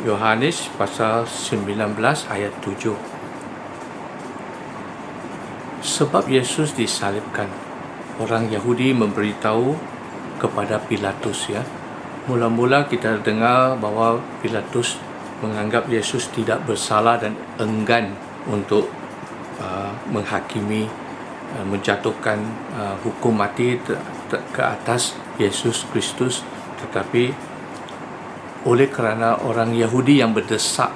Yohanes pasal 19 ayat 7. Sebab Yesus disalibkan, orang Yahudi memberitahu kepada Pilatus, ya. Mula-mula kita dengar bahwa Pilatus menganggap Yesus tidak bersalah dan enggan untuk menghakimi, menjatuhkan hukum mati ke atas Yesus Kristus. Tetapi oleh kerana orang Yahudi yang berdesak,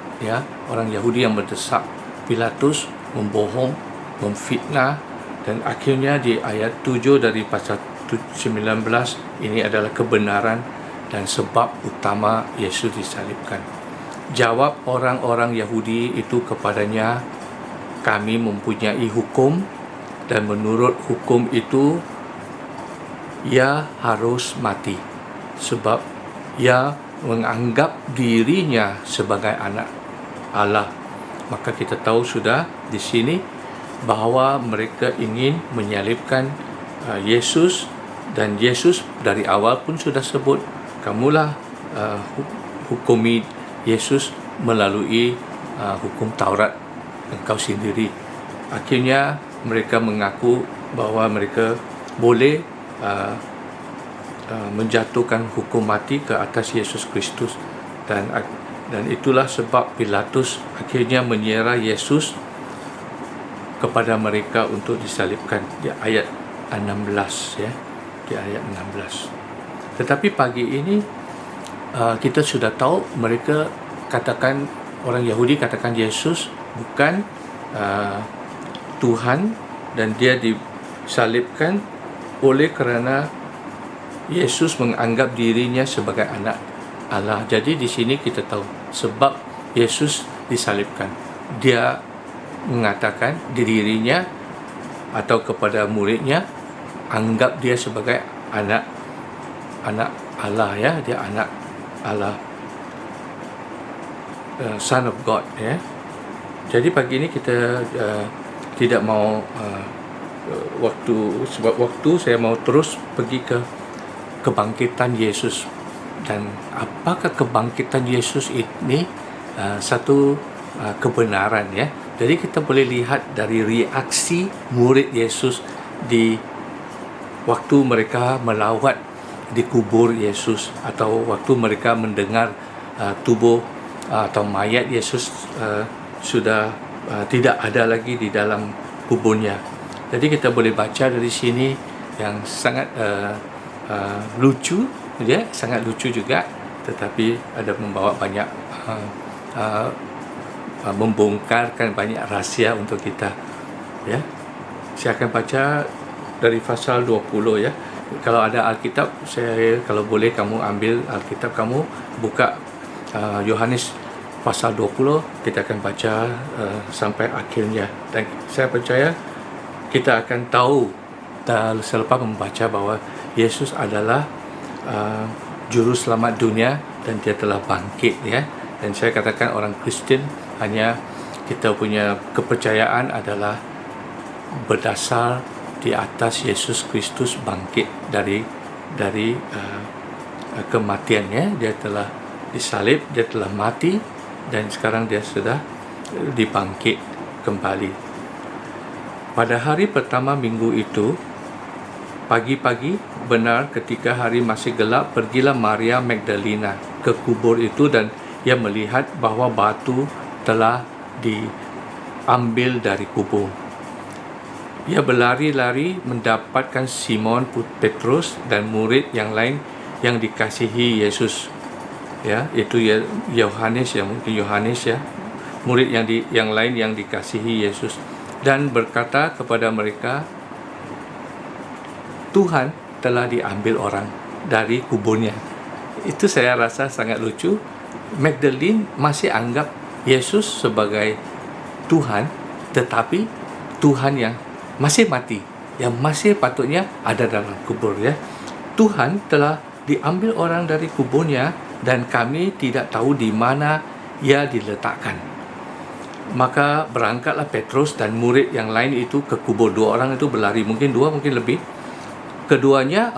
Pilatus membohong, memfitnah, dan akhirnya di ayat 7 dari pasal 19 ini adalah kebenaran dan sebab utama Yesus disalibkan. Jawab orang-orang Yahudi itu kepadanya, kami mempunyai hukum, dan menurut hukum itu ia harus mati sebab ia menganggap dirinya sebagai anak Allah. Maka kita tahu sudah di sini bahawa mereka ingin menyalibkan Yesus, dan Yesus dari awal pun sudah sebut, kamulah hukumi Yesus melalui hukum Taurat engkau sendiri. Akhirnya mereka mengaku bahawa mereka boleh menjatuhkan hukum mati ke atas Yesus Kristus, dan itulah sebab Pilatus akhirnya menyerah Yesus kepada mereka untuk disalibkan di ayat 16, ya, di ayat 16. Tetapi pagi ini kita sudah tahu mereka katakan, orang Yahudi katakan Yesus bukan Tuhan, dan dia disalibkan oleh kerana Yesus menganggap dirinya sebagai anak Allah. Jadi di sini kita tahu sebab Yesus disalibkan, dia mengatakan dirinya atau kepada muridnya, anggap dia sebagai anak Allah, ya, dia anak Allah, Son of God, ya. Jadi pagi ini kita tidak mau sebab waktu saya mau terus pergi ke kebangkitan Yesus. Dan apakah kebangkitan Yesus ini satu kebenaran, ya. Jadi kita boleh lihat dari reaksi murid Yesus di waktu mereka melawat di kubur Yesus, atau waktu mereka mendengar tubuh atau mayat Yesus sudah tidak ada lagi di dalam kuburnya. Jadi kita boleh baca dari sini yang sangat lucu, ya, sangat lucu juga, tetapi ada membawa banyak membongkarkan banyak rahsia untuk kita, ya. Saya akan baca dari pasal 20, ya. Kalau ada Alkitab, kalau boleh kamu ambil Alkitab kamu, buka Yohanes pasal 20, kita akan baca sampai akhirnya, dan saya percaya kita akan tahu selepas membaca bahawa Yesus adalah juru selamat dunia dan dia telah bangkit, ya. Dan saya katakan orang Kristen hanya kita punya kepercayaan adalah berdasar di atas Yesus Kristus bangkit dari kematiannya. Dia telah disalib, dia telah mati, dan sekarang dia sudah dibangkit kembali. Pada hari pertama minggu itu, pagi-pagi, benar ketika hari masih gelap, pergilah Maria Magdalena ke kubur itu, dan ia melihat bahawa batu telah diambil dari kubur. Ia berlari-lari mendapatkan Simon Petrus dan murid yang lain yang dikasihi Yesus, ya, itu Yohanes, ya, mungkin Yohanes, ya, murid yang lain yang dikasihi Yesus, dan berkata kepada mereka, Tuhan telah diambil orang dari kuburnya. Itu saya rasa sangat lucu. Magdalene masih anggap Yesus sebagai Tuhan, tetapi Tuhan yang masih mati, yang masih patutnya ada dalam kubur, ya. Tuhan telah diambil orang dari kuburnya, dan kami tidak tahu di mana ia diletakkan. Maka berangkatlah Petrus dan murid yang lain itu ke kubur. Dua orang itu berlari, mungkin dua, mungkin lebih. Keduanya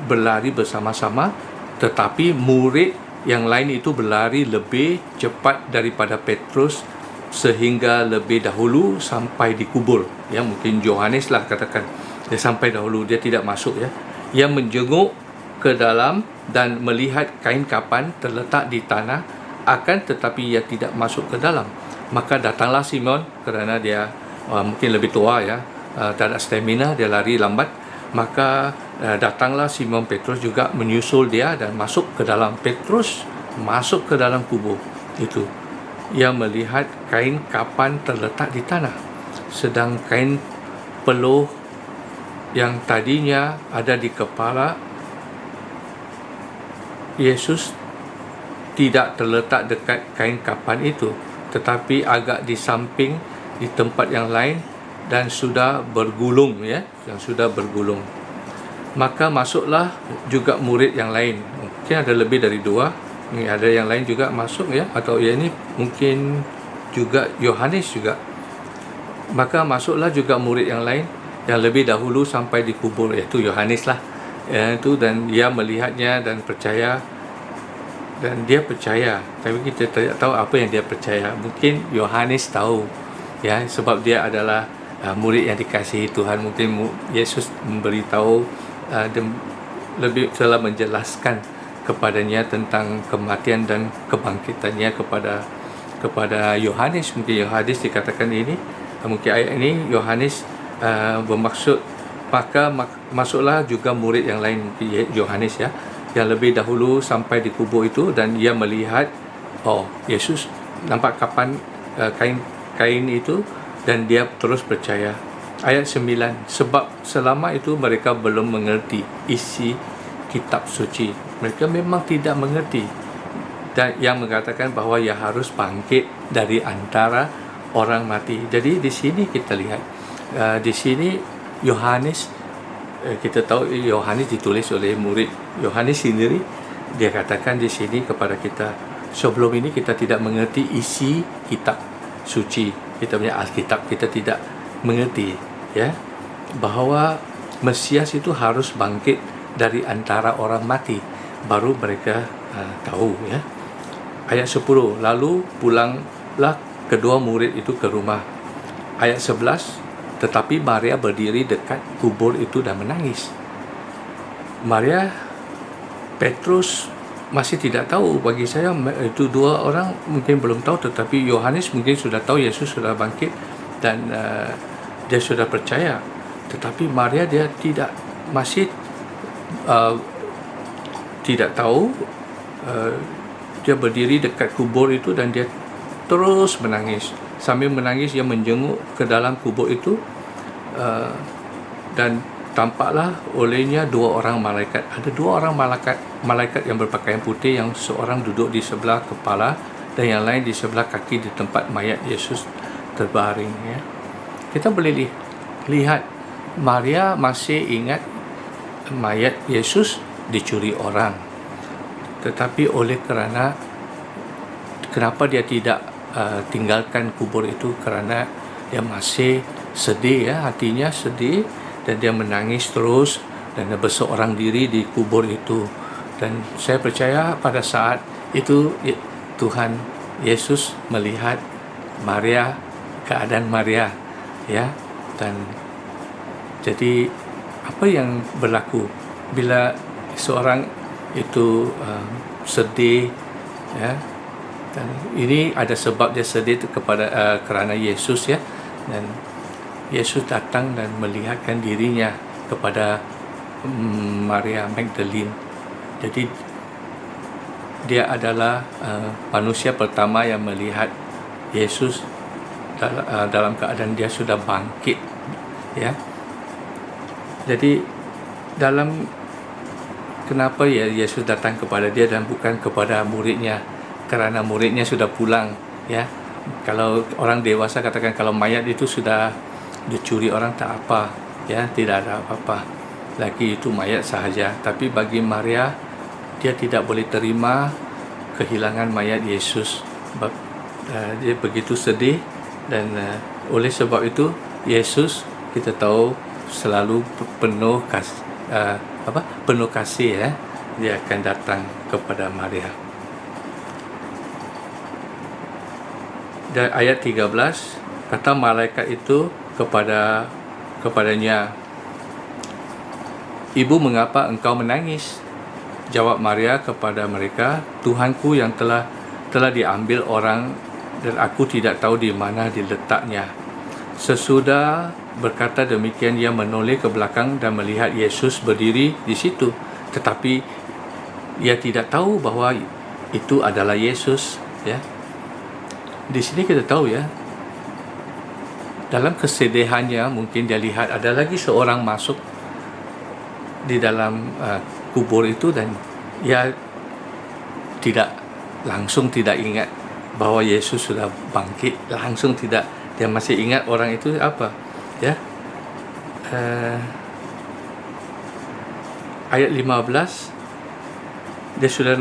berlari bersama-sama tetapi murid yang lain itu berlari lebih cepat daripada Petrus sehingga lebih dahulu sampai dikubur. Ya, mungkin Yohanes lah katakan, dia sampai dahulu, dia tidak masuk ya. Ia menjenguk ke dalam dan melihat kain kapan terletak di tanah, akan tetapi ia tidak masuk ke dalam. Maka datanglah Simon, kerana dia mungkin lebih tua ya, tak ada stamina, dia lari lambat. Maka datanglah Simon Petrus juga menyusul dia dan masuk ke dalam. Petrus masuk ke dalam kubur itu. Ia melihat kain kapan terletak di tanah, sedang kain peluh yang tadinya ada di kepala Yesus tidak terletak dekat kain kapan itu, tetapi agak di samping di tempat yang lain dan sudah bergulung ya, yang sudah bergulung. Maka masuklah juga murid yang lain. Mungkin ada lebih dari 2. Ini ada yang lain juga masuk ya, atau ya ini mungkin juga Yohanes juga. Maka masuklah juga murid yang lain yang lebih dahulu sampai dikubur, yaitu Yohanes lah. Ya, itu, dan dia melihatnya dan percaya. Dan dia percaya, tapi kita tidak tahu apa yang dia percaya. Mungkin Yohanes tahu ya, sebab dia adalah murid yang dikasihi Tuhan. Mungkin Yesus memberitahu dan lebih telah menjelaskan kepadanya tentang kematian dan kebangkitannya kepada Yohanes. Mungkin Yohanes dikatakan ini, mungkin ayat ini Yohanes bermaksud. Maka masuklah juga murid yang lain, Yohanes ya, yang lebih dahulu sampai di kubur itu, dan ia melihat Yesus nampak kapan kain itu, dan dia terus percaya. Ayat 9, sebab selama itu mereka belum mengerti isi kitab suci. Mereka memang tidak mengerti, dan yang mengatakan bahawa ia harus bangkit dari antara orang mati. Jadi di sini kita lihat, di sini Yohanes, kita tahu Yohanes ditulis oleh murid Yohanes sendiri. Dia katakan di sini kepada kita, sebelum ini kita tidak mengerti isi kitab suci, kita punya Alkitab, kita tidak mengerti ya, bahawa Mesias itu harus bangkit dari antara orang mati, baru mereka tahu ya. Ayat 10, lalu pulanglah kedua murid itu ke rumah. Ayat 11, tetapi Maria berdiri dekat kubur itu dan menangis. Maria, Petrus masih tidak tahu. Bagi saya itu 2 orang mungkin belum tahu, tetapi Yohanes mungkin sudah tahu Yesus sudah bangkit dan dia sudah percaya. Tetapi Maria dia masih tidak tahu. Dia berdiri dekat kubur itu dan dia terus menangis. Sambil menangis, dia menjenguk ke dalam kubur itu, dan tampaklah olehnya 2 orang malaikat. Ada 2 orang malaikat yang berpakaian putih, yang seorang duduk di sebelah kepala dan yang lain di sebelah kaki di tempat mayat Yesus terbaring ya. Kita boleh lihat Maria masih ingat mayat Yesus dicuri orang, tetapi kenapa dia tidak tinggalkan kubur itu? Kerana dia masih sedih ya, hatinya sedih, dan dia menangis terus dan dia berseorang diri di kubur itu. Dan saya percaya pada saat itu Tuhan Yesus melihat Maria, keadaan Maria ya, dan jadi apa yang berlaku bila seorang itu sedih ya. Dan ini ada sebab dia sedih kerana Yesus ya, dan Yesus datang dan melihatkan dirinya kepada Maria Magdalene. Jadi dia adalah manusia pertama yang melihat Yesus dalam keadaan dia sudah bangkit ya. Jadi kenapa ya Yesus datang kepada dia dan bukan kepada muridnya? Kerana muridnya sudah pulang ya. Kalau orang dewasa katakan kalau mayat itu sudah dicuri orang tak apa ya, tidak ada apa-apa lagi, itu mayat sahaja. Tapi bagi Maria, dia tidak boleh terima kehilangan mayat Yesus. Dia begitu sedih, dan oleh sebab itu Yesus kita tahu selalu penuh kasih ya, dia akan datang kepada Maria. Dan ayat 13, kata malaikat itu kepadanya, "Ibu, mengapa engkau menangis?" Jawab Maria kepada mereka, "Tuhanku yang telah diambil orang, dan aku tidak tahu di mana diletaknya." Sesudah berkata demikian, ia menoleh ke belakang dan melihat Yesus berdiri di situ, tetapi ia tidak tahu bahwa itu adalah Yesus. Ya, di sini kita tahu ya, dalam kesedihannya mungkin dia lihat ada lagi seorang masuk di dalam kubur itu, dan ia tidak ingat bahwa Yesus sudah bangkit, langsung tidak. Dia masih ingat orang itu apa, ya. Ayat 15, dia sudah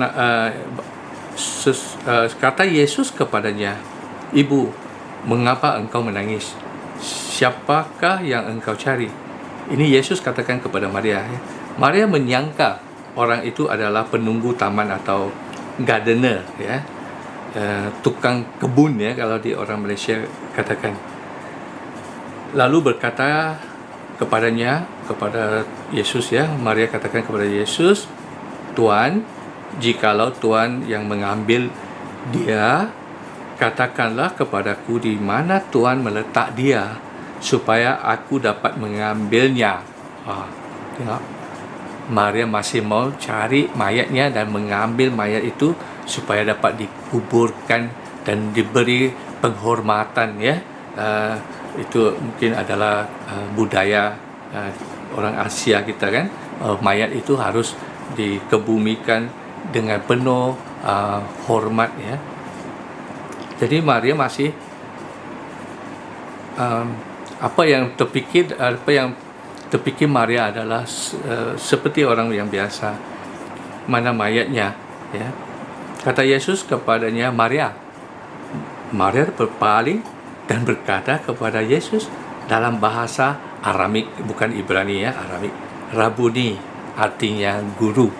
kata Yesus kepadanya, "Ibu, mengapa engkau menangis? Siapakah yang engkau cari?" Ini Yesus katakan kepada Maria. Maria menyangka orang itu adalah penunggu taman atau gardener, ya, tukang kebun, ya, kalau di orang Malaysia katakan. Lalu berkata kepada Yesus, ya, Maria katakan kepada Yesus, "Tuan, jikalau Tuan yang mengambil dia, katakanlah kepadaku di mana Tuan meletak dia, supaya aku dapat mengambilnya." Tengok, Maria masih mau cari mayatnya dan mengambil mayat itu supaya dapat dikuburkan dan diberi penghormatan, ya. Itu mungkin adalah budaya orang Asia kita, kan. Mayat itu harus dikebumikan dengan penuh hormat, ya. Jadi Maria masih apa yang terpikir Maria adalah seperti orang yang biasa. Mana mayatnya, ya. Kata Yesus kepadanya, "Maria." Maria berpaling dan berkata kepada Yesus dalam bahasa Aramik, bukan Ibrani, ya, Aramik, "Rabuni," artinya guru.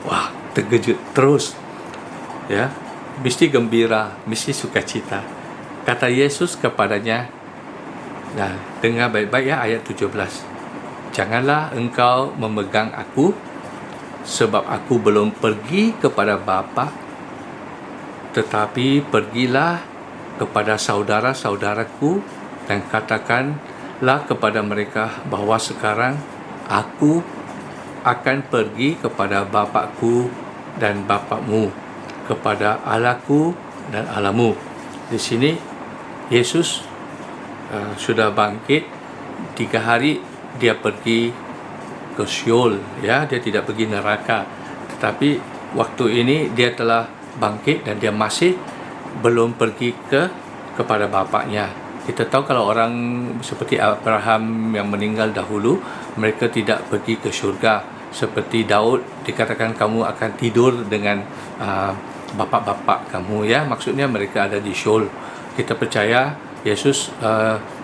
Wah, terkejut terus, ya. Mesti gembira, mesti sukacita. Kata Yesus kepadanya, nah, dengar baik-baik, ya, ayat 17. "Janganlah engkau memegang aku, sebab aku belum pergi kepada Bapa, tetapi pergilah kepada saudara-saudaraku dan katakanlah kepada mereka bahwa sekarang aku akan pergi kepada Bapakku dan Bapakmu, kepada Allahku dan Allahmu." Di sini Yesus sudah bangkit 3 hari, dia pergi ke Sheol, ya, dia tidak pergi neraka. Tetapi waktu ini dia telah bangkit dan dia masih belum pergi kepada bapaknya. Kita tahu kalau orang seperti Abraham yang meninggal dahulu, mereka tidak pergi ke syurga. Seperti Daud, dikatakan kamu akan tidur dengan bapak-bapak kamu, ya. Maksudnya mereka ada di Sheol. Kita percaya Yesus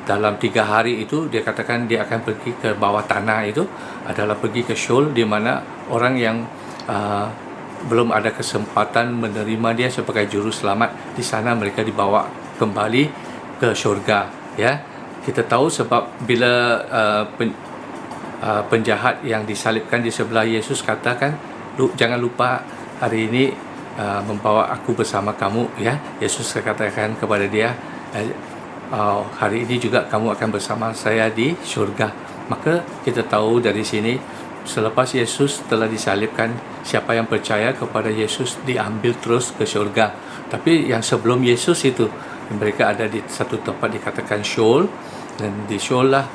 dalam 3 hari itu dia katakan dia akan pergi ke bawah tanah, itu adalah pergi ke Sheol, di mana orang yang belum ada kesempatan menerima dia sebagai juru selamat, di sana mereka dibawa kembali ke syurga, ya. Kita tahu sebab bila penjahat yang disalibkan di sebelah Yesus katakan, "Jangan lupa hari ini membawa aku bersama kamu," ya. Yesus katakan kepada dia, "Hari ini juga kamu akan bersama saya di syurga." Maka kita tahu dari sini, selepas Yesus telah disalibkan, siapa yang percaya kepada Yesus diambil terus ke syurga. Tapi yang sebelum Yesus itu, mereka ada di satu tempat dikatakan Sheol, dan di Sheol lah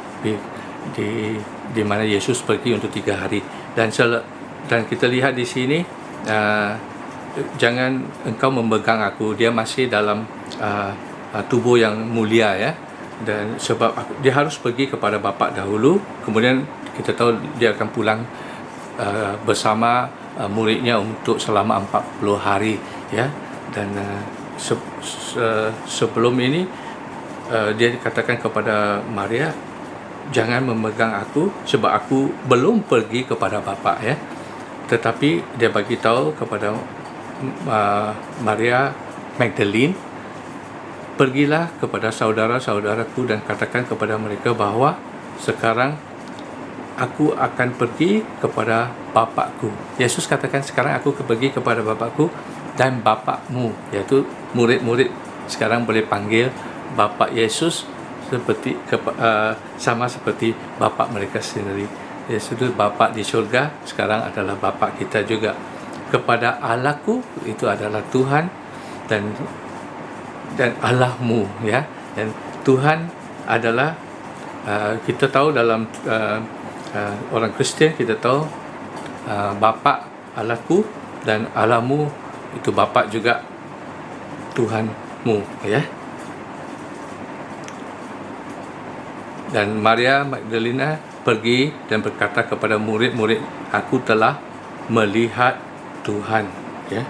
di mana Yesus pergi untuk 3 hari. Dan kita lihat di sini, jangan engkau memegang aku, dia masih dalam tubuh yang mulia, ya. Dan sebab dia harus pergi kepada Bapa dahulu, kemudian kita tahu dia akan pulang bersama muridnya untuk selama 40 hari, ya. Dan sebelum ini dia dikatakan kepada Maria, "Jangan memegang aku, sebab aku belum pergi kepada Bapa," ya. tetapi dia bagi tahu kepada Maria Magdalene, pergilah kepada saudara-saudaraku dan katakan kepada mereka bahawa sekarang aku akan pergi kepada Bapakku. Yesus katakan, sekarang aku pergi kepada Bapakku dan Bapakmu, iaitu murid-murid sekarang boleh panggil Bapa Yesus seperti sama seperti Bapa mereka sendiri. Yesus itu Bapa di syurga, sekarang adalah Bapa kita juga. Kepada Allahku, itu adalah Tuhan dan Allahmu, ya. Dan Tuhan adalah kita tahu dalam orang Kristian, kita tahu Bapa Allahku dan Allahmu itu Bapa juga Tuhanmu, ya. Dan Maria Magdalena pergi dan berkata kepada murid-murid, aku telah melihat Tuhan, ya.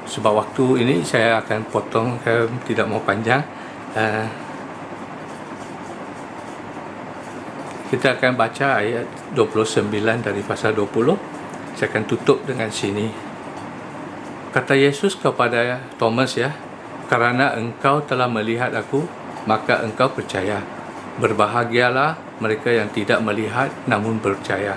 Sebab waktu ini saya akan potong, saya tidak mau panjang. Kita akan baca ayat 29 dari pasal 20. Saya akan tutup dengan sini. Kata Yesus kepada Thomas, ya, kerana engkau telah melihat aku, maka engkau percaya. Berbahagialah mereka yang tidak melihat namun percaya.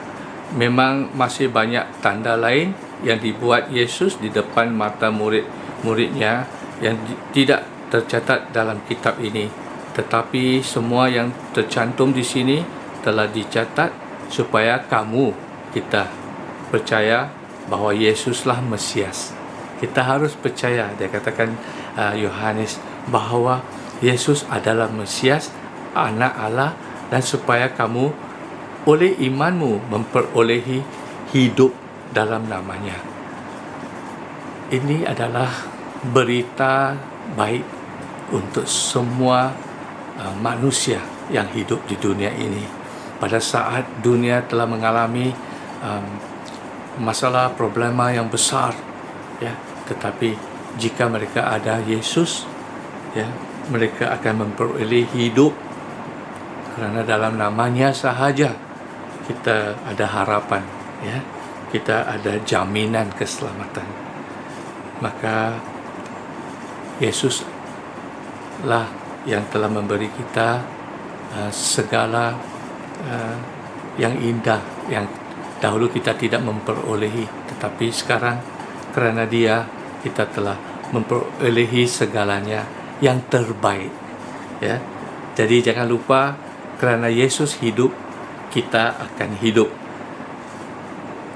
Memang masih banyak tanda lain yang dibuat Yesus di depan mata murid-muridnya yang tidak tercatat dalam kitab ini. Tetapi semua yang tercantum di sini telah dicatat supaya kita percaya bahawa Yesuslah Mesias. Kita harus percaya, dia katakan Yohanes, bahawa Yesus adalah Mesias, anak Allah, dan supaya kamu oleh imanmu memperolehi hidup dalam namanya. Ini adalah berita baik untuk semua manusia yang hidup di dunia ini. Pada saat dunia telah mengalami masalah, problema yang besar, ya, tetapi jika mereka ada Yesus, ya, mereka akan memperoleh hidup, kerana dalam namanya sahaja kita ada harapan, ya, kita ada jaminan keselamatan. Maka Yesus lah yang telah memberi kita segala yang indah, yang dahulu kita tidak memperolehi, tetapi sekarang kerana Dia kita telah memperolehi segalanya yang terbaik, ya. Jadi jangan lupa, kerana Yesus hidup, kita akan hidup.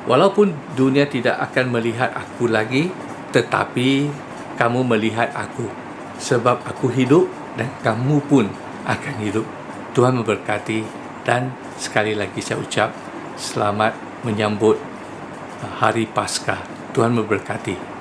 Walaupun dunia tidak akan melihat aku lagi, tetapi kamu melihat aku, sebab aku hidup dan kamu pun akan hidup. Tuhan memberkati, dan sekali lagi saya ucap selamat menyambut Hari Paskah. Tuhan memberkati.